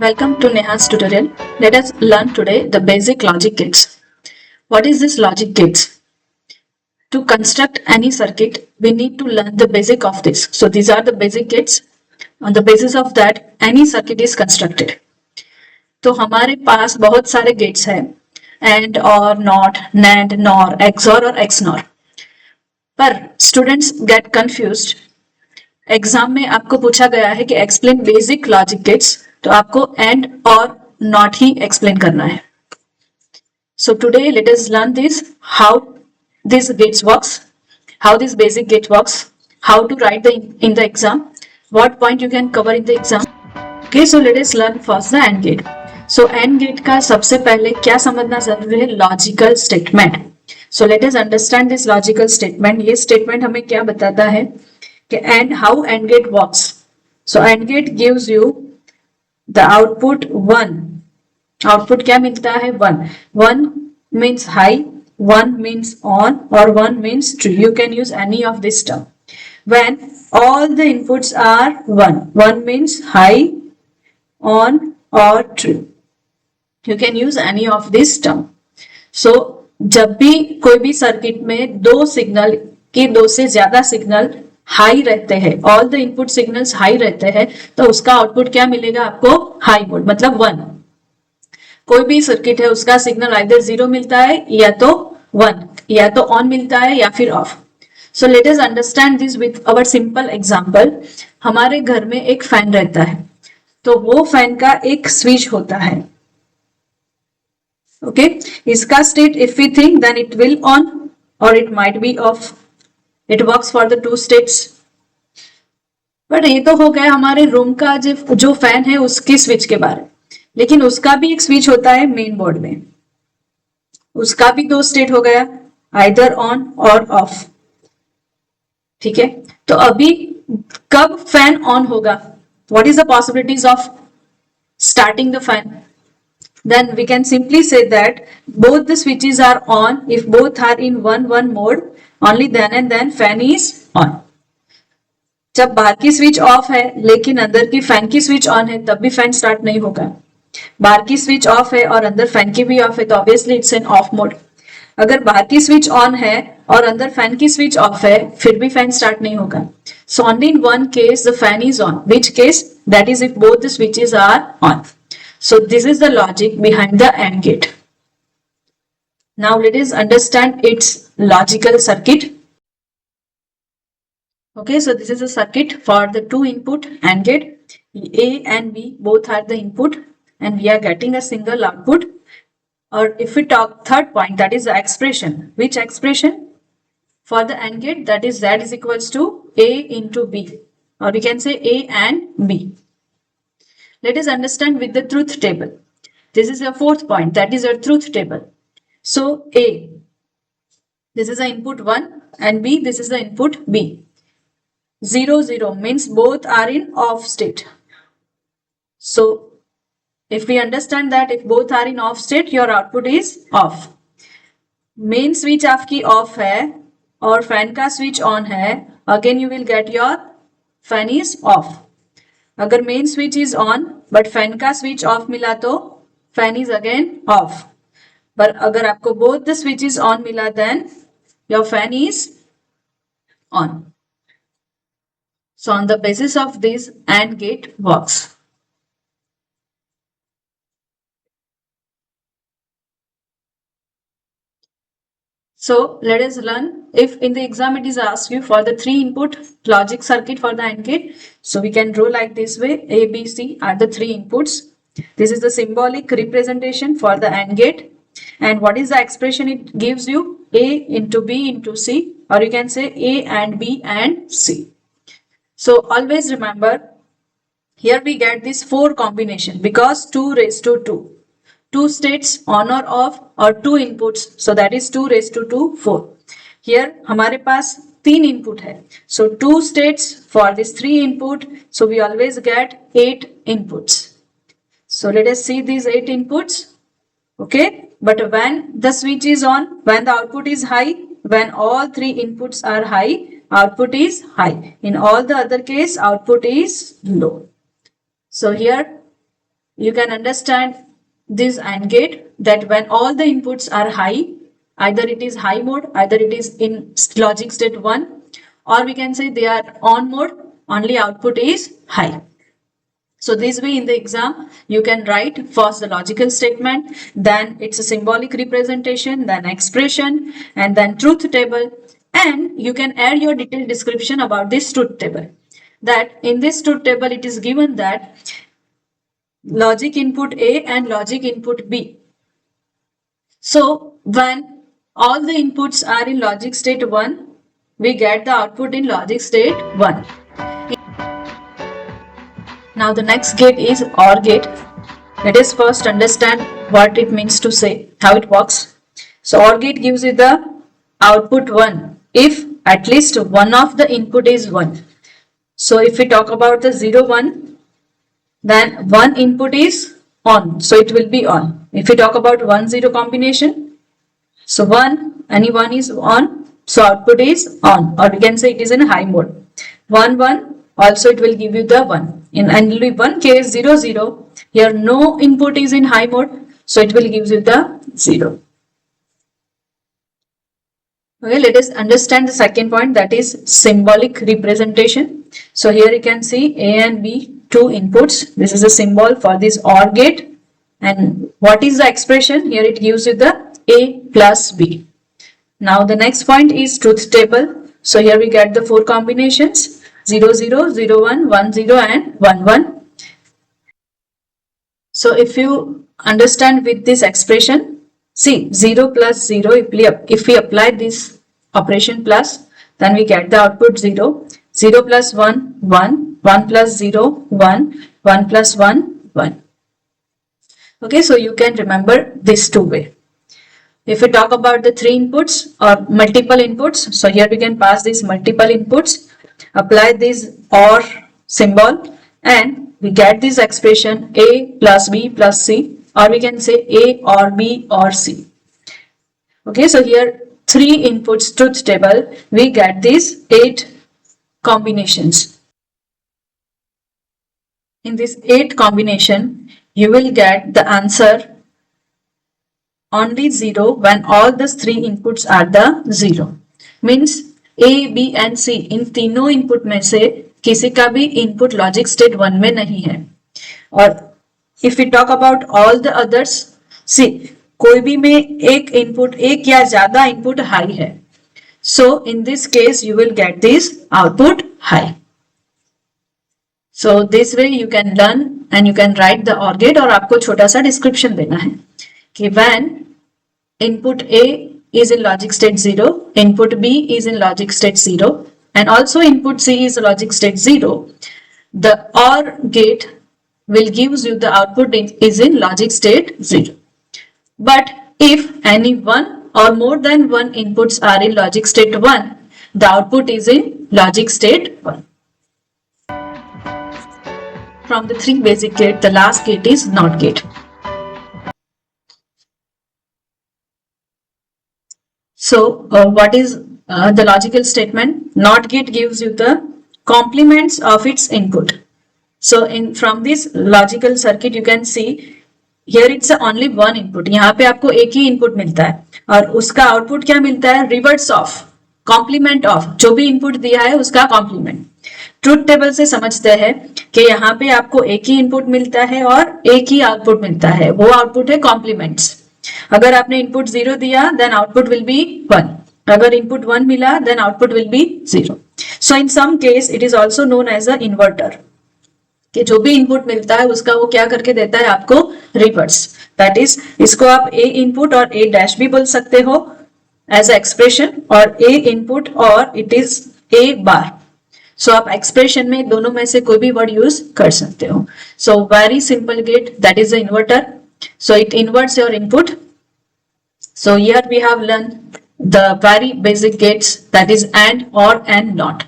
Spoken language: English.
Welcome to Neha's tutorial. Let us learn today the basic logic gates. What is this logic gates? To construct any circuit, we need to learn the basic of this. So these are the basic gates. On the basis of that, any circuit is constructed. तो हमारे पास बहुत सारे gates हैं, and, or, not, NAND, NOR, XOR और XNOR. पर students get confused. Exam में आपको पूछा गया है कि एक्सप्लेन बेसिक लॉजिक गेट्स, तो आपको एंड और नॉट ही एक्सप्लेन करना है. So today let us learn this, how this gates works, how this basic gate works, how to write in the exam, what point you can cover in the exam. Okay, so let us learn first the and gate. So and gate का सबसे पहले क्या समझना जरूरी है? Logical statement. So let us understand this logical statement. ये statement हमें क्या बताता है and how AND gate works. So AND gate gives you the output 1. Output क्या मिलता है? 1. 1 means high, 1 means on, or 1 means true. You can use any of this term. When all the inputs are 1, 1 means high, on, or true. You can use any of this term. So जब भी कोई भी circuit में दो signal की दो से ज्यादा सिग्नल हाई रहते हैं, all the input signals high रहते हैं, तो उसका आउटपुट क्या मिलेगा आपको? हाई मोड, मतलब 1. कोई भी सर्किट है उसका सिग्नल आइदर 0 मिलता है या तो 1, या तो ऑन मिलता है या फिर of. So let us understand this with our simple example. हमारे घर में एक फैन रहता है, तो वो फैन का एक स्विच होता है. ओके, इसका state if we think then it will on और it might be off. It works for the two states. बट ये तो हो गया हमारे रूम का जो फैन है उसकी स्विच के बारे. लेकिन उसका भी एक स्विच होता है मेन बोर्ड में, उसका भी दो स्टेट हो गया, आइदर ऑन और ऑफ. ठीक है, तो अभी कब फैन ऑन होगा? What is the possibilities of starting the fan? Then we can simply say that both the switches are on if both are in 1 mode. Only then and then fan is on. जब बाहर की switch off है लेकिन अंदर की fan की switch on है, तब भी फैन स्टार्ट नहीं होगा. बाहर की स्विच ऑफ है और अंदर फैन की भी ऑफ है, तो obviously it's an of mode. अगर बाहर की स्विच ऑन है और अंदर फैन की स्विच ऑफ है, फिर भी फैन स्टार्ट नहीं होगा. So only in one case the fan is on. Which case? That is if both the switches are on. So this is the logic behind the AND gate. Now let us understand its logical circuit. Okay, so this is a circuit for the two input AND gate. A and B both are the input and we are getting a single output. Or if we talk third point, that is the expression. Which expression? For the AND gate, that is Z is equals to A into B, or we can say A and B. Let us understand with the truth table. This is your fourth point, that is your truth table. So A, this is the input 1 and B, this is the input B. 0, 0 means both are in off state. So if we understand that if both are in off state, your output is off. Main switch आपकी off है और fan का switch on है, again you will get your fan is off. अगर main switch is on but fan का switch off मिला तो fan is again off. पर अगर आपको both the switch is on मिला then your fan is on. So on the basis of this AND gate works. So let us learn. If in the exam it is asked you for the 3 input logic circuit for the AND gate, so we can draw like this way. A, B, C are the 3 inputs. This is the symbolic representation for the AND gate. And what is the expression it gives you? A into B into C, or you can say A and B and C. So always remember, here we get this 4 combination because 2 raised to 2. 2 states on or off or 2 inputs, so that is 2 raised to 2, 4. Here हमारे पास 3 input है, so 2 states for this 3 input, so we always get 8 inputs. So let us see these 8 inputs. Okay, but when the switch is on, when the output is high, when all 3 inputs are high, output is high. In all the other case, output is low. So here you can understand this AND gate that when all the inputs are high, either it is high mode, either it is in logic state 1, or we can say they are on mode, only output is high. So this way in the exam, you can write first the logical statement, then it's a symbolic representation, then expression, and then truth table. And you can add your detailed description about this truth table. That in this truth table, it is given that logic input A and logic input B. So when all the inputs are in logic state 1, we get the output in logic state 1. Now the next gate is OR gate. Let us first understand what it means to say, how it works. So OR gate gives you the output 1 if at least one of the input is 1. So if we talk about the 0, 1, then one input is on, so it will be on. If we talk about 1, 0 combination, so any one is on, so output is on, or we can say it is in high mode. 1, 1, also it will give you the 1. In only one case 0, 0, here no input is in high mode, so it will give you the 0. Okay, let us understand the second point, that is symbolic representation. So here you can see A and B, two inputs. This is a symbol for this OR gate. And what is the expression? Here it gives you the A plus B. Now the next point is truth table. So here we get the four combinations: 0, 0, 0, 1, 1, 0 and 1, 1. So if you understand with this expression, see 0 plus 0, if we apply this operation plus, then we get the output 0. 0 plus 1, 1, 1 plus 0, 1, 1 plus 1, 1. Okay, so you can remember this two way. If we talk about the three inputs or multiple inputs, so here we can pass these multiple inputs, apply this OR symbol, and we get this expression A plus B plus C, or we can say A or B or C. Okay, so here three inputs truth table, we get these 8 combinations. In this 8 combination, you will get the answer only 0 when all the 3 inputs are the 0. Means A, B and C, इन तीनों input में से किसी का भी input logic state 1 में नहीं है. और if we talk about all the others, see कोई भी में एक या ज्यादा इनपुट हाई है. So in this case you will get this output high. So this way you can learn and you can write the OR gate. और आपको छोटा सा डिस्क्रिप्शन देना है कि when input A is in logic state 0, input B is in logic state 0, and also input C is logic state 0, the OR gate will gives you the output is in logic state 0. But if any one or more than one inputs are in logic state 1, the output is in logic state 1. From the 3 basic gate, the last gate is NOT gate. So what is the logical statement? NOT gate gives you the complements of its input. So from this logical circuit you can see here it's only one input. यहाँ पे आपको एक ही input मिलता है और उसका output क्या मिलता है? Reverse of, complement of, जो भी input दिया है उसका complement. ट्रूथ टेबल से समझते हैं कि यहाँ पे आपको एक ही इनपुट मिलता है और एक ही आउटपुट मिलता है, वो आउटपुट है कॉम्प्लीमेंट्स. अगर आपने इनपुट 0 दिया देन आउटपुट विल बी 1. अगर इनपुट 1 मिला then output will be 0. So in some case it is also known as a inverter, कि जो भी इनपुट मिलता है उसका वो क्या करके देता है आपको? रिवर्स. दैट इज इसको आप ए इनपुट और ए डैश भी बोल सकते हो एज अ एक्सप्रेशन, और ए इनपुट और इट इज ए बार. सो आप एक्सप्रेशन में दोनों में से कोई भी वर्ड यूज कर सकते हो. So very simple gate, that is the inverter. So it inverts your input. So here we have learned the very basic gates, that is AND, OR and NOT.